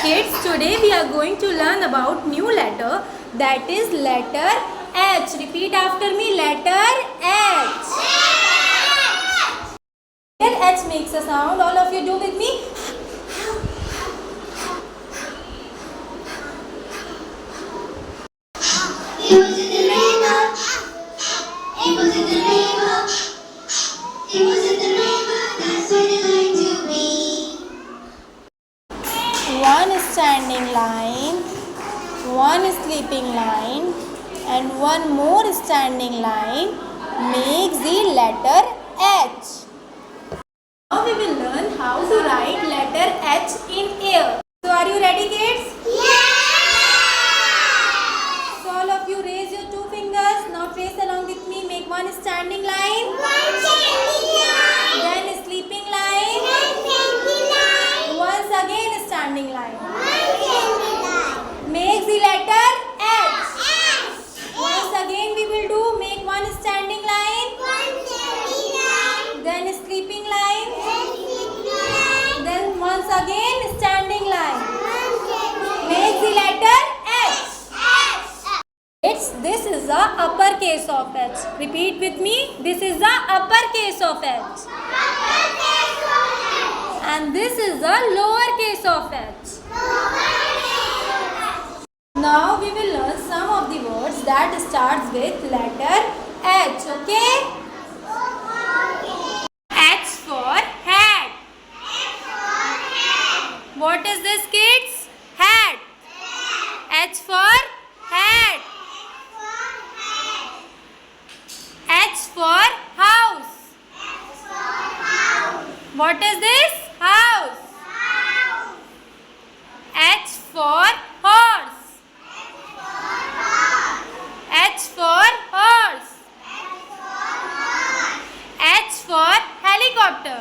Kids, today we are going to learn about new letter, that is letter H. Repeat after me, letter H. Here H makes a sound. All of you do with me. It was in the river. It was in the river. It was in the river. That's where I like to be. One standing line, one sleeping line, and one more standing line makes the letter H. Now we will learn how to write letter H in air. So are you ready, kids? So all of you raise your two fingers. Now trace along with me. Make one standing line. Then a sleeping line. Once again standing line. Make the letter H. Once again we will do. Make one standing line. Then a sleeping line. Then once again standing line. Make the letter H. This is the uppercase of H. Repeat with me. This is the uppercase of H. And this is the lowercase of H. Now we will learn some of the words that starts with letter H. Okay? H for hat. What is this, kids? Hat. H for hat. H for house. What is this? House. H for horse. H for horse. H for helicopter.